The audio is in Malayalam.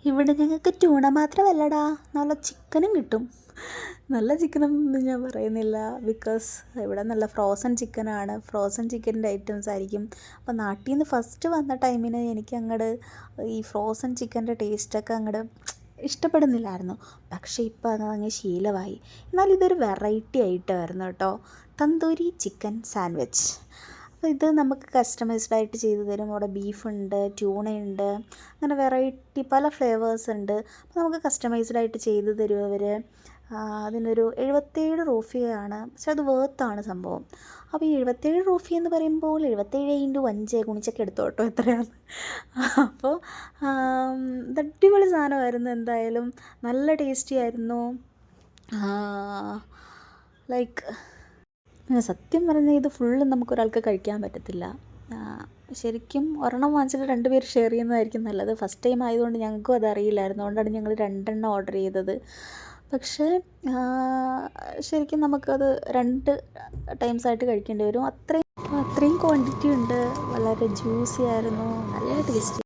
ഇവിടെ ഞങ്ങൾക്ക് ട്യൂണ മാത്രമല്ലടാ, നല്ല ചിക്കനും കിട്ടും. നല്ല ചിക്കനൊന്നും ഞാൻ പറയുന്നില്ല, ബിക്കോസ് ഇവിടെ നല്ല ഫ്രോസൺ ചിക്കനാണ്, ഫ്രോസൺ ചിക്കൻ്റെ ഐറ്റംസ് ആയിരിക്കും. അപ്പോൾ നാട്ടിൽ നിന്ന് ഫസ്റ്റ് വന്ന ടൈമിന് എനിക്ക് അങ്ങോട്ട് ഈ ഫ്രോസൺ ചിക്കൻ്റെ ടേസ്റ്റൊക്കെ അങ്ങോട്ട് ഇഷ്ടപ്പെടുന്നില്ലായിരുന്നു. പക്ഷേ ഇപ്പോൾ അതങ്ങ് ശീലമായി. എന്നാൽ ഇതൊരു വെറൈറ്റി ആയിട്ടായിരുന്നു കേട്ടോ, തന്തൂരി ചിക്കൻ സാൻഡ്വിച്ച്. അപ്പോൾ ഇത് നമുക്ക് കസ്റ്റമൈസ്ഡ് ആയിട്ട് ചെയ്തു തരും. അവിടെ ബീഫുണ്ട്, ട്യൂണയുണ്ട്, അങ്ങനെ വെറൈറ്റി പല ഫ്ലേവേഴ്സ് ഉണ്ട്. അപ്പോൾ നമുക്ക് കസ്റ്റമൈസ്ഡ് ആയിട്ട് ചെയ്തു തരും അവർ. അതിനൊരു 77 റൂഫിയാണ്, പക്ഷെ അത് വേർത്താണ് സംഭവം. അപ്പോൾ ഈ 77 റൂഫി എന്ന് പറയുമ്പോൾ 77 × 5 ഗുണിച്ചൊക്കെ എടുത്തോ കേട്ടോ എത്രയാണ്. അപ്പോൾ ഇത് അടിപൊളി സാധനമായിരുന്നു. എന്തായാലും നല്ല ടേസ്റ്റി ആയിരുന്നു. ലൈക്ക് സത്യം പറഞ്ഞാൽ ഇത് ഫുള്ളും നമുക്കൊരാൾക്ക് കഴിക്കാൻ പറ്റത്തില്ല. ശരിക്കും ഒരെണ്ണം വാങ്ങിച്ചിട്ട് 2 പേര് ഷെയർ ചെയ്യുന്നതായിരിക്കും നല്ലത്. ഫസ്റ്റ് ടൈം ആയതുകൊണ്ട് ഞങ്ങൾക്കും അതറിയില്ലായിരുന്നു, അതുകൊണ്ടാണ് ഞങ്ങൾ 2 എണ്ണം ഓർഡർ ചെയ്തത്. പക്ഷേ ശരിക്കും നമുക്കത് 2 ടൈംസായിട്ട് കഴിക്കേണ്ടി വരും. അത്രയും ക്വാണ്ടിറ്റി ഉണ്ട്. വളരെ ജ്യൂസി ആയിരുന്നു, നല്ല ടേസ്റ്റി.